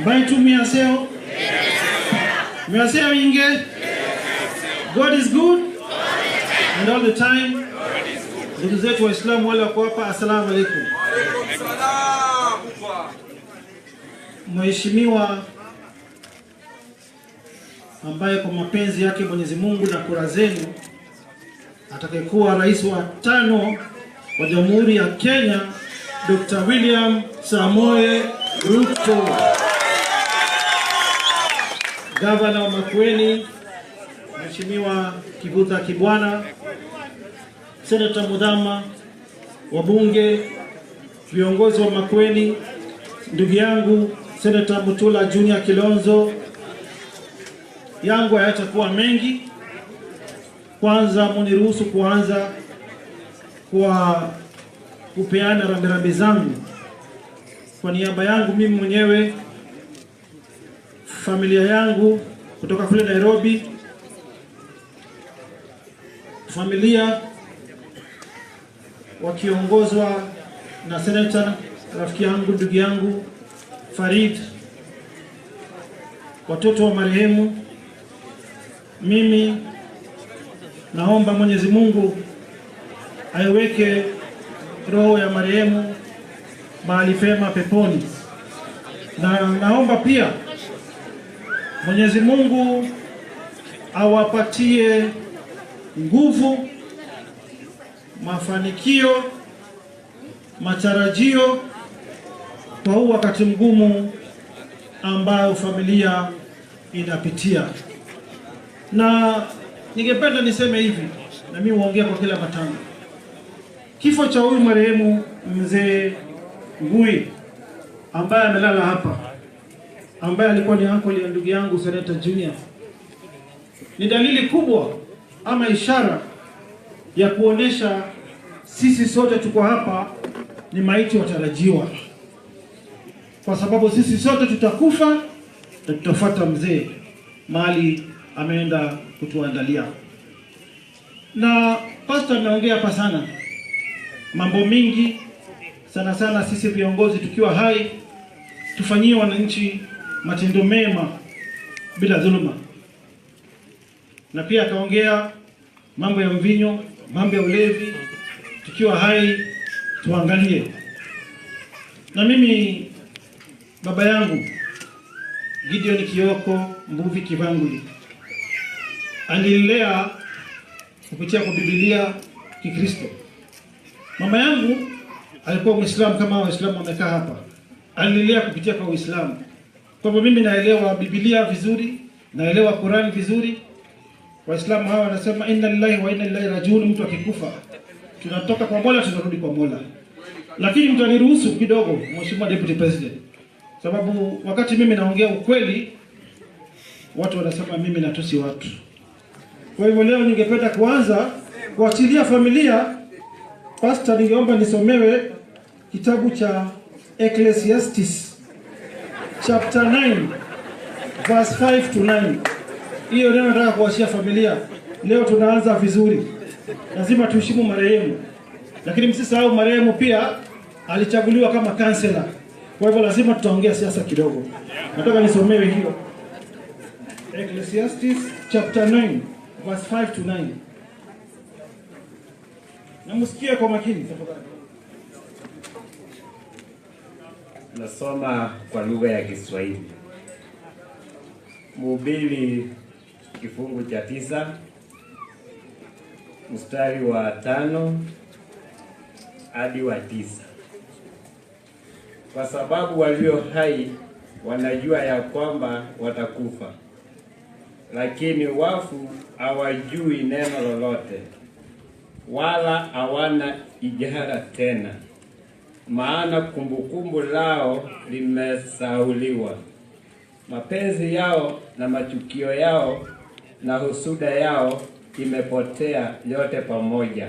Mbaitu miaseo? Miaseo inge? God is good? And all the time? Ndugu zetu Waislamu wale wako hapa, assalamu alaikum. Mheshimiwa ambaye kwa mapenzi yake Mwenyezi Mungu na kura zenu atakayekuwa rais wa 5 wa Jamhuri ya Kenya, Dr. William Samoei Ruto. Gavana wa Makueni Mheshimiwa Kivutha Kibwana, Senator Mudhama, wabunge, viongozi wa Makueni, ndugu yangu Senator Mutula Junior Kilonzo. Yangu hayatakuwa mengi. Kwanza mniruhusu kuanza kwa kupeana rambirambi zangu kwa niaba yangu mimi mwenyewe, familia yangu kutoka kule Nairobi, familia wakiongozwa na Senator rafiki yangu, ndugu yangu Farid, watoto wa marehemu. Mimi naomba Mwenyezi Mungu aiweke roho ya marehemu mahali pema peponi, na naomba pia Mwenyezi Mungu awapatie nguvu, mafanikio, matarajio kwa huu wakati mgumu ambao familia inapitia. Na ningependa niseme hivi, na mimi huongea kwa kila matanga. Kifo cha huyu marehemu mzee Ngui ambaye amelala hapa, ambaye alikuwa ni uncle ya ndugu yangu Senator Junior, ni dalili kubwa ama ishara ya kuonesha sisi sote tuko hapa ni maiti watarajiwa, kwa sababu sisi sote tutakufa na tutafuata mzee mahali ameenda kutuandalia. Na pastor ameongea hapa sana mambo mingi sana sana. Sisi viongozi tukiwa hai tufanyie wananchi matendo mema bila dhuluma, na pia akaongea mambo ya mvinyo, mambo ya ulevi. Tukiwa hai tuangalie. Na mimi baba yangu Gideon Kioko Mbuvi Kivanguli alilea kupitia kwa Biblia Kikristo. Mama yangu alikuwa Muislamu kama Waislamu wamekaa hapa, alilea kupitia kwa Uislamu. Kwa hivyo mimi naelewa Biblia vizuri, naelewa Qur'an vizuri. Waislamu hawa wanasema inna lillahi wa inna ilaihi rajiun, mtu akikufa tunatoka kwa Mola tunarudi kwa Mola. Lakini mtaniruhusu kidogo Mheshimiwa Deputy President, sababu wakati mimi naongea ukweli watu wanasema mimi natusi watu. Kwa hivyo leo ningependa kuanza kuachilia familia. Pastor, ningeomba nisomewe kitabu cha Ecclesiastes chapter 9 verse 5 to 9. Hiyo leo nataka kuachia familia. Leo tunaanza vizuri. Lazima tuheshimu marehemu. Lakini msisahau marehemu pia alichaguliwa kama kansela. Kwa hivyo lazima tutaongea siasa kidogo. Nataka nisomewe hiyo. Ecclesiastes chapter 9 verse 5 to 9. Na msikie kwa makini tafadhali. Nasoma kwa lugha ya Kiswahili. Mhubiri kifungu cha 9 mstari wa 5 hadi wa 9. Kwa sababu walio hai wanajua ya kwamba watakufa, lakini wafu hawajui neno lolote, wala hawana ijara tena, maana kumbukumbu lao limesahauliwa. Mapenzi yao na machukio yao na husuda yao imepotea yote pamoja,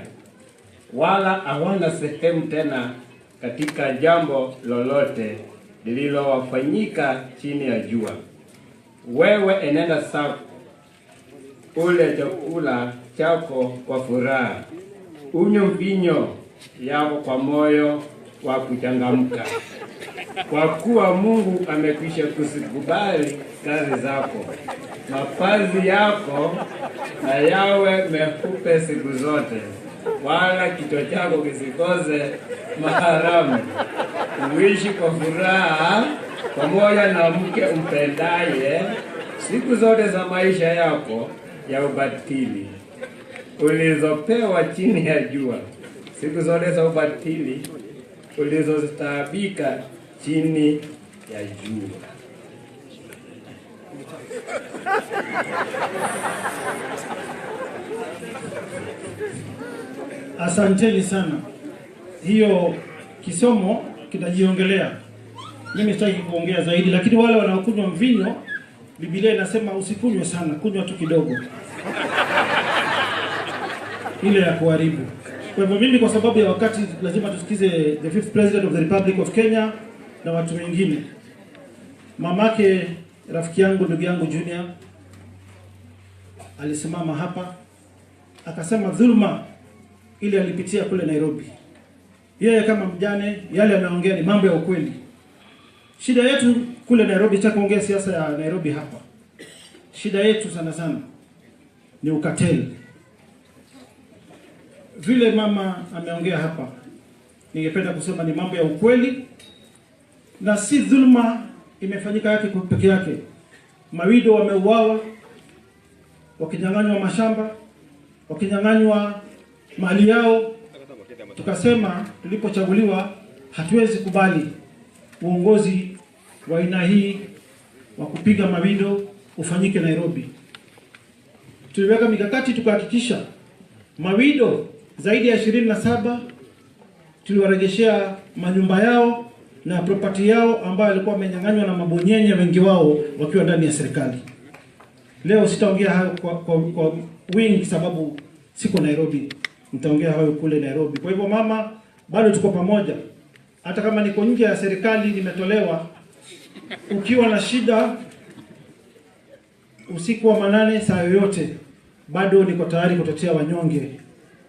wala hawana sehemu tena katika jambo lolote lililowafanyika chini ya jua. Wewe enenda zako, ule chakula chako kwa furaha, unywe mvinyo yako kwa moyo wa kuchangamka. kwa kuwa Mungu amekwisha kuzikubali kazi zako. Mapazi yako na yawe meupe siku zote, wala kichwa chako kisikose maharamu. Uishi kwa furaha pamoja na mke umpendaye siku zote za maisha yako ya ubatili ulizopewa chini ya jua, siku zote za ubatili ulizostaabika chini ya jua. Asanteni sana. Hiyo kisomo kinajiongelea. Mimi sitaki kuongea zaidi, lakini wale wanaokunywa mvinyo, Biblia inasema usikunywe sana, kunywa tu kidogo. Ile ya kuharibu. Kwa hivyo mimi, kwa sababu ya wakati, lazima tusikize the 5th President of the Republic of Kenya na watu wengine. Mamake rafiki yangu, ndugu yangu Junior, alisimama hapa akasema dhulma ile alipitia kule Nairobi. Yeye kama mjane, yale anaongea ni mambo ya ukweli. Shida yetu kule Nairobi, cha kuongea siasa ya Nairobi hapa. Shida yetu sana sana ni ukateli. Vile mama ameongea hapa, ningependa kusema ni mambo ya ukweli na si dhulma imefanyika yake peke yake. Mawido wameuawa, wakinyang'anywa mashamba, wakinyang'anywa mali yao. Tukasema tulipochaguliwa hatuwezi kubali uongozi wa aina hii wa kupiga mawindo ufanyike Nairobi. Tuliweka mikakati tukahakikisha mawido zaidi ya 27 tuliwarejeshea manyumba yao na property yao ambayo walikuwa wamenyang'anywa na mabonyenye, wengi wao wakiwa ndani ya serikali. Leo sitaongea hayo kwa wingi sababu siko Nairobi. Nitaongea hayo kule Nairobi. Kwa hivyo mama, bado tuko pamoja. Hata kama niko nje ya serikali, nimetolewa. Ukiwa na shida usiku wa manane, saa yoyote, bado niko tayari kutetea wanyonge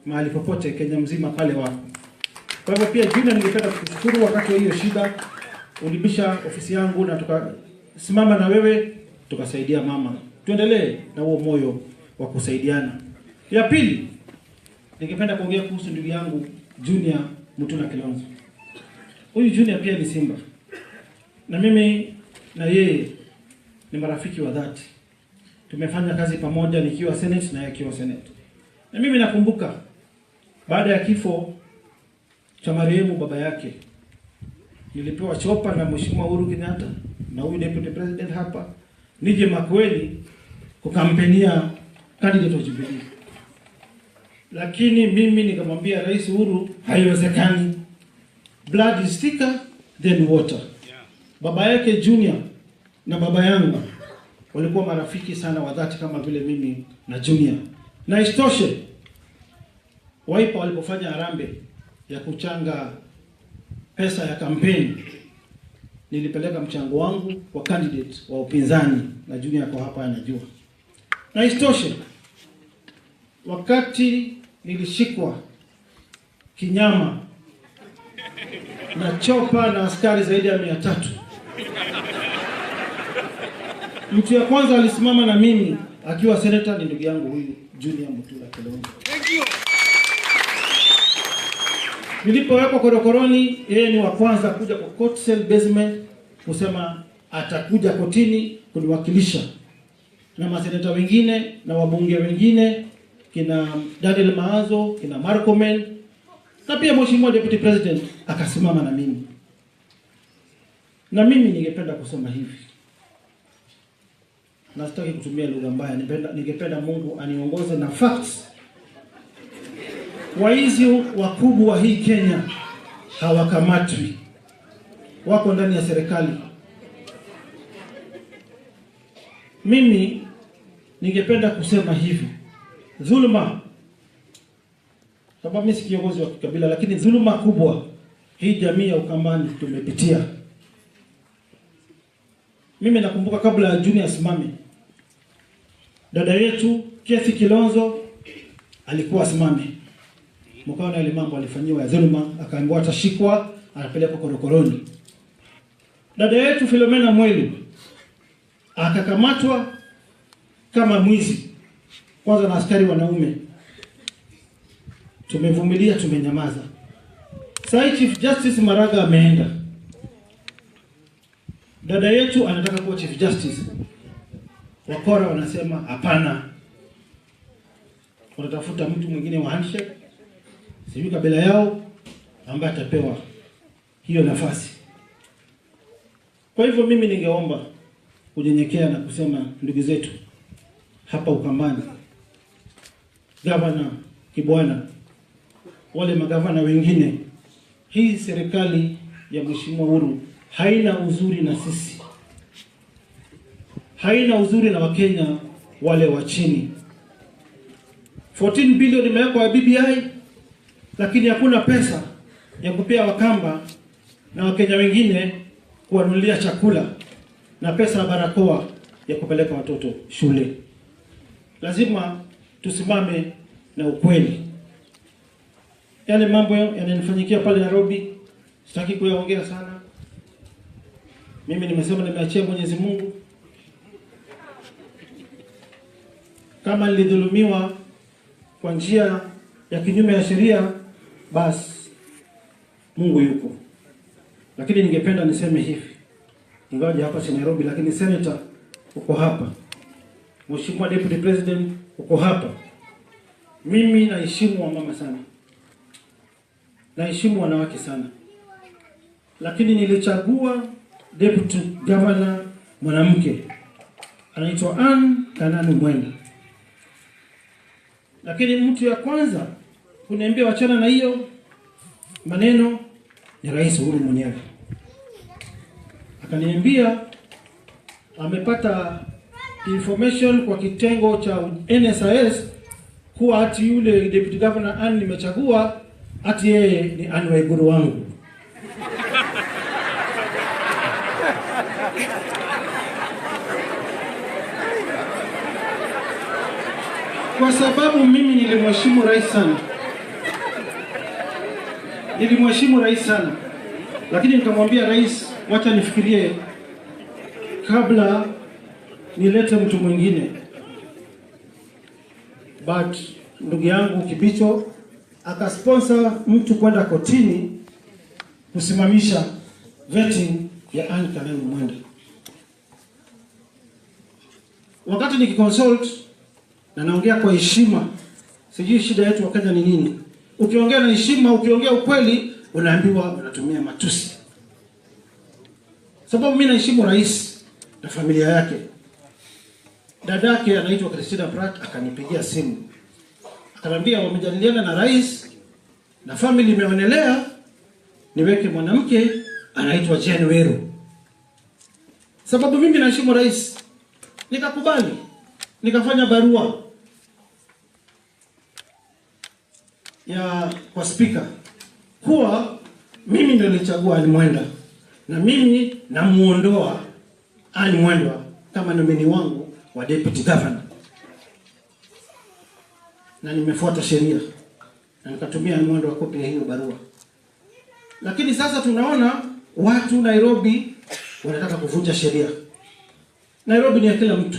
mahali popote Kenya mzima pale wako. Kwa hivyo pia Junior, ningependa kukushukuru wakati wa hiyo shida ulibisha ofisi yangu na tukasimama na wewe tukasaidia mama. Tuendelee na huo moyo wa kusaidiana. Ya pili, ningependa kuongea kuhusu ndugu yangu Junior Mutula Kilonzo. Huyu Junior pia ni Simba. Na mimi na yeye ni marafiki wa dhati. Tumefanya kazi pamoja nikiwa Senate na yeye akiwa Senate. Na mimi nakumbuka baada ya kifo cha marehemu baba yake, nilipewa chopa na Mheshimiwa Uhuru Kenyatta na huyu Deputy President hapa nije Makueni kukampenia candidate wa Jubilee. Lakini mimi nikamwambia Rais Uhuru, haiwezekani. Blood is thicker than water. Baba yake Junior na baba yangu walikuwa marafiki sana wa dhati kama vile mimi na Junior. Na isitoshe, Wiper walipofanya harambee ya kuchanga pesa ya kampeni, nilipeleka mchango wangu kwa candidate wa upinzani na Junior kwa hapa anajua. Na isitoshe, wakati nilishikwa kinyama na chopa na askari zaidi ya 300, mtu ya kwanza alisimama na mimi akiwa senator ni ndugu yangu huyu Junior Mutula Kilonzo. Thank you. Nilipowekwa korokoroni, yeye ni wa kwanza kuja kwa court cell basement kusema atakuja kotini kuniwakilisha, na maseneta wengine na wabunge wengine kina Daniel Maazo, kina Marcomen, na pia Mheshimiwa Deputy President akasimama na mimi. Na mimi ningependa kusema hivi, na sitaki kutumia lugha mbaya, ningependa Mungu aniongoze na facts. Waizi wakubwa wa hii Kenya hawakamatwi, wako ndani ya serikali. Mimi ningependa kusema hivi, dhuluma, sababu mimi si kiongozi wa kikabila, lakini dhuluma kubwa hii jamii ya Ukambani tumepitia. Mimi nakumbuka kabla ya Junior asimame, dada yetu Kethi Kilonzo alikuwa asimame. Mkaona ile mambo alifanyiwa ya dhuluma, akaambiwa atashikwa, anapelekwa korokoroni. Dada yetu Philomena Mwilu akakamatwa kama mwizi, kwanza na askari wanaume. Tumevumilia, tumenyamaza. Sasa Chief Justice Maraga ameenda, dada yetu anataka kuwa Chief Justice. Wakora wanasema hapana, wanatafuta mtu mwingine wa handshake, sijui kabila yao, ambaye atapewa hiyo nafasi. Kwa hivyo mimi ningeomba kunyenyekea na kusema, ndugu zetu hapa Ukambani, Gavana Kibwana, wale magavana wengine, hii serikali ya Mheshimiwa Uhuru haina uzuri na sisi, haina uzuri na Wakenya wale wa chini. 14 bilioni imewekwa BBI, lakini hakuna pesa ya kupea Wakamba na Wakenya wengine kuwanunulia chakula na pesa ya barakoa ya kupeleka watoto shule. Lazima tusimame na ukweli. Yale mambo yananifanyikia pale Nairobi, sitaki kuyaongea sana. Mimi nimesema nimeachia Mwenyezi Mungu. Kama nilidhulumiwa kwa njia ya kinyume ya sheria, basi Mungu yuko. Lakini ningependa niseme hivi, ingawaje hapa si Nairobi, lakini Senator uko hapa, Mheshimiwa Deputy President uko hapa. Mimi naheshimu wamama sana, naheshimu wanawake sana, lakini nilichagua Deputy Governor mwanamke anaitwa Anne Kananu Mwenda. Lakini mtu ya kwanza kuniambia wachana na hiyo maneno ni Rais Uhuru mwenyewe. Akaniambia amepata information kwa kitengo cha NSIS kuwa ati yule Deputy Governor Anne nimechagua ati yeye ni Anne Waiguru wangu. Kwa sababu mimi nilimheshimu rais sana. Nilimheshimu rais sana. Lakini nikamwambia rais, wacha nifikirie kabla nilete mtu mwingine. But ndugu yangu Kibicho akasponsor mtu kwenda kotini kusimamisha vetting ya Anne Kananu Mwenda. Wakati nikiconsult na naongea kwa heshima, sijui shida yetu Wakenya ni nini. Ukiongea na heshima, ukiongea ukweli, unaambiwa unatumia matusi. Sababu mimi naheshimu rais na familia yake. Dadake anaitwa Christina Pratt akanipigia simu. Akaniambia wamejadiliana na rais na family imeonelea niweke mwanamke anaitwa Jane Weru. Sababu mimi naheshimu rais, nikakubali. Nikafanya barua kwa speaker kuwa mimi ndio nilichagua Anne Mwenda na mimi namuondoa Anne Mwenda kama nominee wangu wa deputy governor, na nimefuata sheria na nikatumia Anne Mwenda kopi ya hiyo barua. Lakini sasa tunaona watu Nairobi wanataka kuvunja sheria. Nairobi ni ya kila mtu.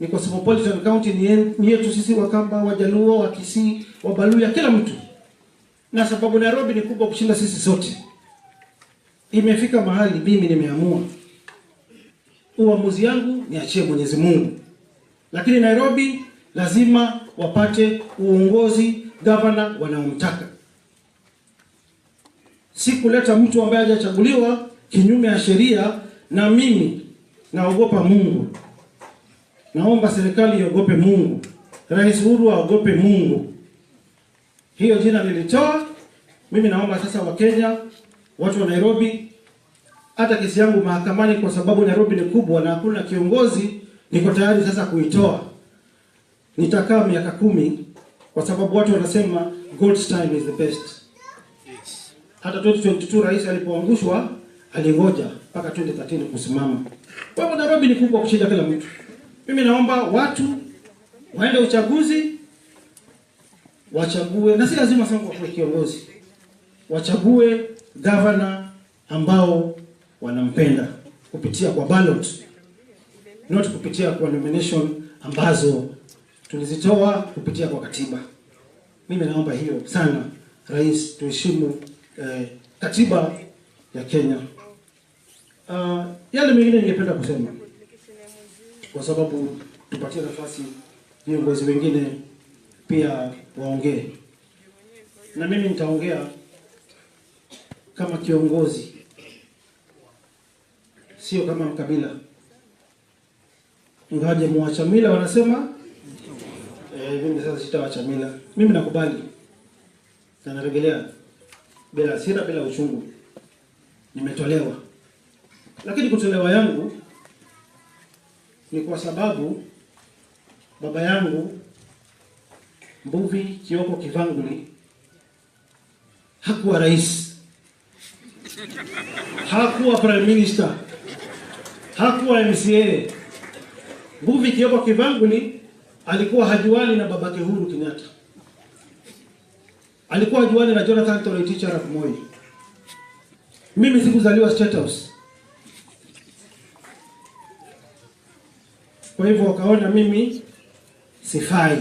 Ni Cosmopolitan County, ni yetu sisi Wakamba, Wajaluo, Wakisii, Wabaluya, kila mtu. Na sababu Nairobi ni kubwa kushinda sisi sote, imefika mahali mimi nimeamua uamuzi yangu niachie Mwenyezi Mungu. Lakini Nairobi lazima wapate uongozi governor wanaomtaka. Si kuleta mtu ambaye hajachaguliwa kinyume ya sheria, na mimi naogopa Mungu. Naomba serikali iogope Mungu. Rais Uhuru aogope Mungu. Hiyo jina nilitoa. Mimi naomba sasa Wakenya, watu wa Nairobi, hata kesi yangu mahakamani kwa sababu Nairobi ni kubwa na hakuna kiongozi, niko tayari sasa kuitoa. Nitakaa miaka 10 kwa sababu watu wanasema God's time is the best. Hata 2022 rais alipoangushwa alingoja mpaka 2013 kusimama. Kwa hivyo Nairobi ni kubwa kushinda kila mtu. Mimi naomba watu waende uchaguzi, wachague, na si lazima sana kwa kiongozi, wachague governor ambao wanampenda kupitia kwa ballot, not kupitia kwa nomination ambazo tulizitoa kupitia kwa katiba. Mimi naomba hiyo sana, Rais, tuheshimu katiba ya Kenya. Yale mengine ningependa kusema, kwa sababu tupatie nafasi viongozi wengine pia waongee, na mimi nitaongea kama kiongozi, sio kama mkabila. Ingawaje mwacha mila wanasema, mimi sasa sitawacha mila. Mimi nakubali na narejelea bila hasira, bila uchungu. Nimetolewa, lakini kutolewa yangu ni kwa sababu baba yangu Mbuvi Kioko Kivanguli hakuwa rais, hakuwa prime minister, hakuwa MCA. Mbuvi Kioko Kivanguli alikuwa hajuani na babake Uhuru Kenyatta, alikuwa hajuani na Jonathan Toroitich arap Moi. Mimi sikuzaliwa State House, kwa hivyo wakaona mimi sifai.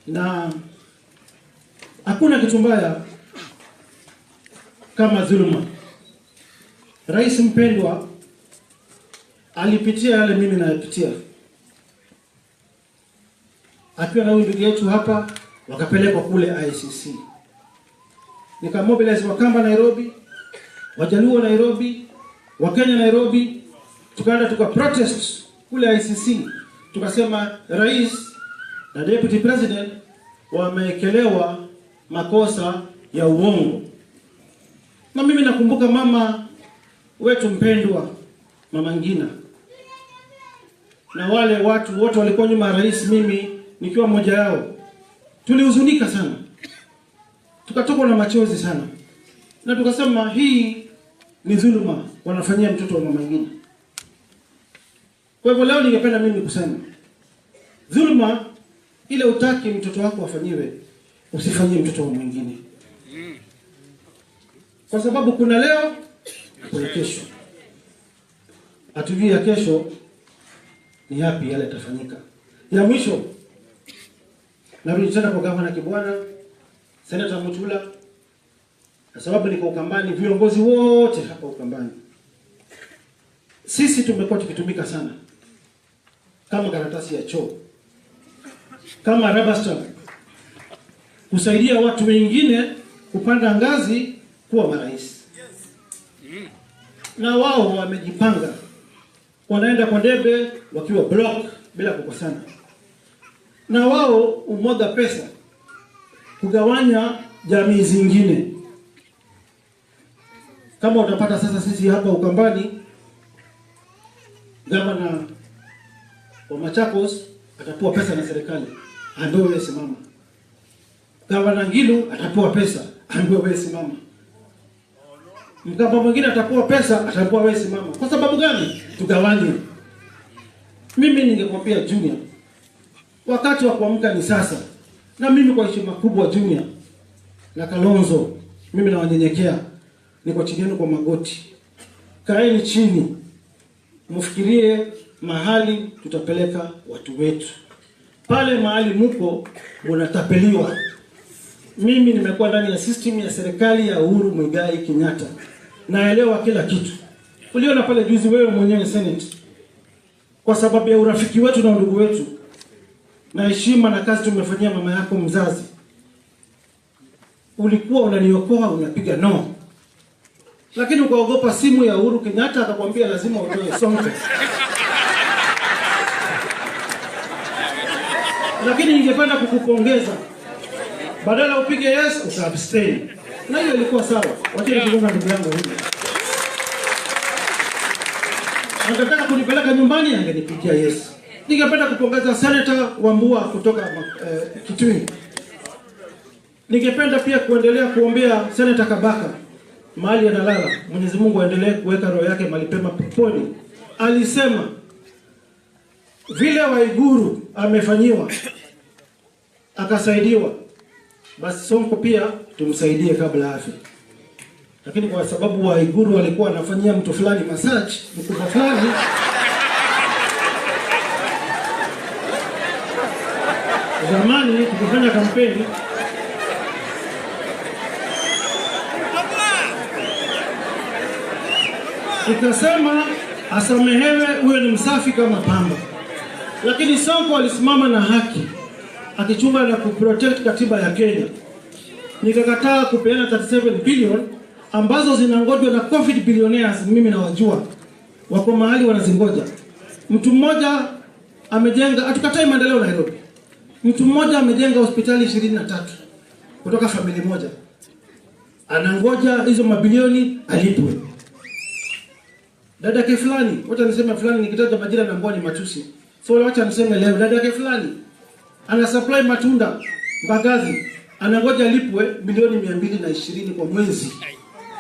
Na hakuna kitu mbaya kama dhuluma. Rais mpendwa alipitia yale mimi nayapitia. Akiwa na huyu ndugu yetu hapa, wakapelekwa kule ICC. Nikamobilize Wakamba Nairobi, Wajaluo Nairobi, Wakenya Nairobi, tukaenda protest kule ICC. Tukasema rais na deputy president wameekelewa makosa ya uongo. Na mimi nakumbuka mama wetu mpendwa, Mama Ngina, na wale watu wote walikuwa nyuma ya rais, mimi nikiwa mmoja yao. Tulihuzunika sana, tukatokwa na machozi sana, na tukasema hii ni dhuluma wanafanyia mtoto wa Mama Ngina. Kwa hivyo leo ningependa mimi kusema, dhuluma ile utaki mtoto wako afanyiwe, usifanyie mtoto wa mwingine. Kwa sababu kuna leo na kuna kesho. Hatujui ya kesho ni yapi yale yatafanyika. Ya mwisho, narudi tena kwa Gavana Kibwana, Senator Mutula, kwa sababu niko Ukambani, viongozi wote hapa Ukambani. Sisi tumekuwa tukitumika sana kama karatasi ya choo, kama rubber stamp, kusaidia watu wengine kupanda ngazi kuwa marais. Na wao wamejipanga, wanaenda kwa debe wakiwa block bila kukosana. Na wao umwaga pesa kugawanya jamii zingine. Kama utapata sasa, sisi hapa Ukambani, gavana wa Machakos atapewa pesa na serikali, ambaye wewe simama. Gavana Ngilu atapewa pesa, ambaye wewe simama. Mkamba mwingine atapewa pesa, atapewa wewe simama. Kwa sababu gani? Tugawanye. Mimi ningekwambia Junior, wakati wa kuamka ni sasa. Na mimi kwa heshima kubwa Junior na Kalonzo, mimi nawanyenyekea, niko chini yenu kwa magoti. Kaeni chini, mfikirie mahali tutapeleka watu wetu. Pale mahali mko mnatapeliwa. Mimi nimekuwa ndani ya system ya serikali ya Uhuru Muigai Kenyatta, naelewa kila kitu. Uliona pale juzi wewe mwenyewe Senate, kwa sababu ya urafiki wetu na ndugu wetu na heshima na kazi tumefanyia mama yako mzazi, ulikuwa unaniokoa, unapiga no. Lakini ukaogopa simu ya Uhuru Kenyatta, akakwambia lazima utoe sonko. Lakini ningependa kukupongeza, badala upige yes utabstain. Na hiyo ilikuwa sawa. Wacha nikigonga ndugu yangu huyu, anataka kunipeleka nyumbani, angenipigia yes. Ningependa kupongeza Senator Wambua kutoka Kitui. Ningependa pia kuendelea kuombea Senator Kabaka mahali analala. Mwenyezi Mungu aendelee kuweka roho yake mahali pema peponi. Alisema vile Waiguru amefanyiwa akasaidiwa, basi Sonko pia tumsaidie kabla afi. lakini kwa sababu Waiguru walikuwa wanafanyia mtu fulani massage, mkubwa fulani, zamani tukifanya kampeni ikasema asamehewe, huyo ni msafi kama pamba. Lakini Sonko alisimama na haki, akichunga na kuprotect katiba ya Kenya. Nikakataa kupeana 37 billion ambazo zinangojwa na COVID billionaires. Mimi nawajua wako mahali wanazingoja. Mtu mmoja amejenga, atukatai maendeleo Nairobi, mtu mmoja amejenga hospitali 23 kutoka familia moja, anangoja hizo mabilioni alipwe. Dadake fulani, wacha niseme fulani, nikitaja majina na mboni matusi. So wacha niseme leo, dadake fulani ana supply matunda Mbagathi, anangoja alipwe milioni 220 kwa mwezi.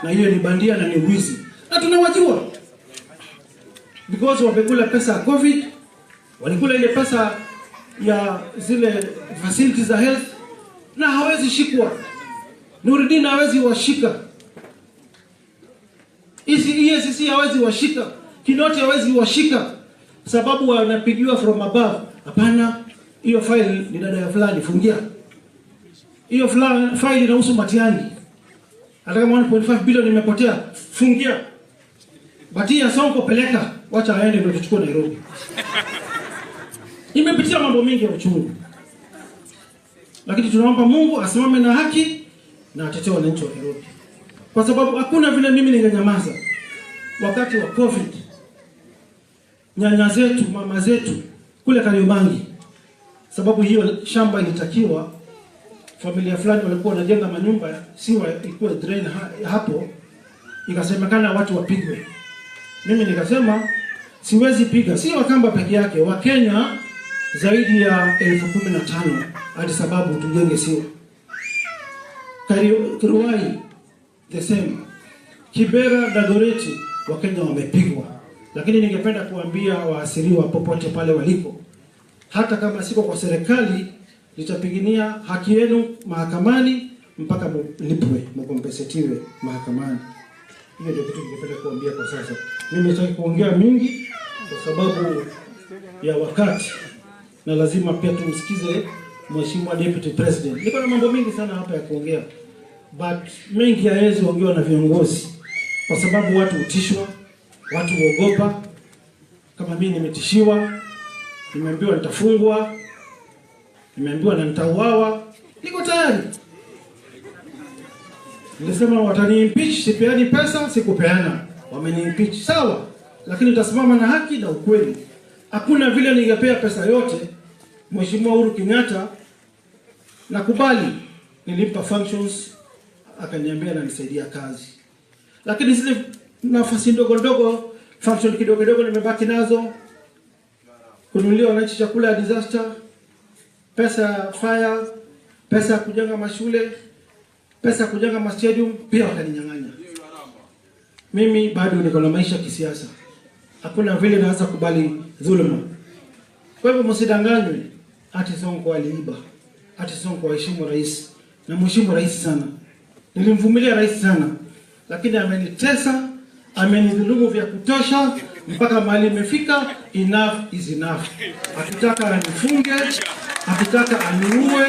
Na hiyo ni bandia na ni wizi. Na tunawajua. Because wamekula pesa ya COVID, walikula ile pesa ya zile facilities za health, na hawezi shikwa. Nuruddin hawezi washika. EACC hawezi washika. Kinoti hawezi washika. Sababu wanapigiwa from above. Hapana, hiyo file ni dada ya fulani, fungia. Hiyo file inahusu Matiang'i. Hata kama 1.5 bilioni imepotea, fungia. Batia Sonko peleka, wacha aende ndio tuchukue Nairobi. Imepitia mambo mengi ya uchungu. Lakini tunaomba Mungu asimame na haki na atetee wananchi wa Nairobi. Kwa sababu hakuna vile mimi ningenyamaza wakati wa COVID. Nyanya zetu, mama zetu kule Kariobangi, sababu hiyo shamba ilitakiwa familia fulani walikuwa wanajenga manyumba, siwa ilikuwa drain hapo, ikasemekana watu wapigwe. Mimi nikasema siwezi piga, si Wakamba peke yake, Wakenya zaidi ya 15,000 hadi sababu tujenge siwa. Kiruai the same, Kibera, Dagoretti, Wakenya wamepigwa. Lakini ningependa kuambia waasiriwa popote pale waliko, hata kama siko kwa serikali, nitapigania haki yenu mahakamani mpaka mlipwe, mkompensetiwe mahakamani. Hiyo ndio kitu ningependa kuambia kwa sasa. Mimi sitaki kuongea mingi kwa sababu ya wakati, na lazima pia tumsikize Mheshimiwa Deputy President. Niko na mambo mengi sana hapa ya kuongea, but mengi hayawezi ongewa na viongozi kwa sababu watu utishwa, watu huogopa. Kama mimi nimetishiwa, nimeambiwa nitafungwa, nimeambiwa na nitauawa, niko tayari. Nilisema watani impeach, sipeani pesa, sikupeana. Wameni impeach, sawa, lakini nitasimama na haki na ukweli. Hakuna vile ningepea pesa yote. Mheshimiwa Uhuru Kenyatta nakubali, nilimpa functions, akaniambia na nisaidia kazi. Lakini zile nafasi ndogo ndogo, function kidogo kidogo nimebaki nazo, kununulia wananchi chakula ya disaster, pesa ya fire, pesa ya kujenga mashule, pesa ya kujenga stadium, pia wakaninyang'anya. Mimi bado niko na maisha kisiasa. Hakuna vile naweza kubali dhuluma. Kwa hivyo msidanganywe ati Sonko aliiba, ati Sonko haheshimu rais. Na mheshimu rais sana. Nilimvumilia rais sana. Lakini amenitesa, amenidhulumu vya kutosha mpaka mahali imefika. Enough is enough. Akitaka anifunge, akitaka aniue.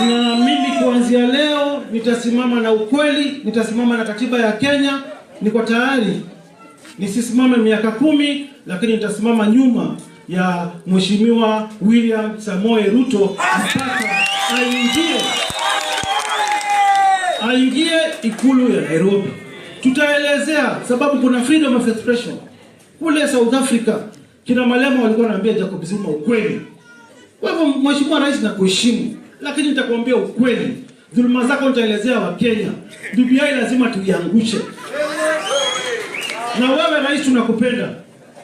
Na mimi kuanzia leo nitasimama na ukweli, nitasimama na katiba ya Kenya. Niko tayari nisisimame miaka 10, lakini nitasimama nyuma ya Mheshimiwa William Samoei Ruto mpaka aingie ikulu ya Nairobi. Tutaelezea sababu kuna freedom of expression. Kule South Africa kina Malema walikuwa wanaambia Jacob Zuma ukweli. Kwa hivyo Mheshimiwa Rais na kuheshimu, lakini nitakwambia ukweli. Dhuluma zako nitaelezea wa Kenya. BBI lazima tuiangushe. Na wewe rais tunakupenda.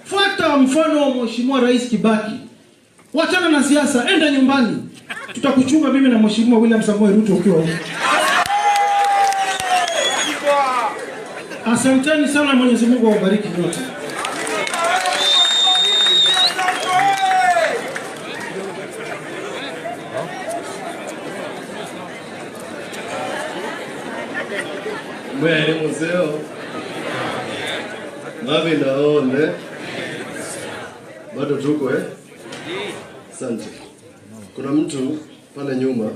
Fuata mfano wa Mheshimiwa Rais Kibaki. Wachana na siasa, enda nyumbani. Tutakuchunga mimi na Mheshimiwa William Samoei Ruto ukiwa huko. Asanteni sana, Mwenyezi Mungu awabariki nyote. Mwene museo. Mavi naone. Bado tuko Asante. Kuna mtu pale nyuma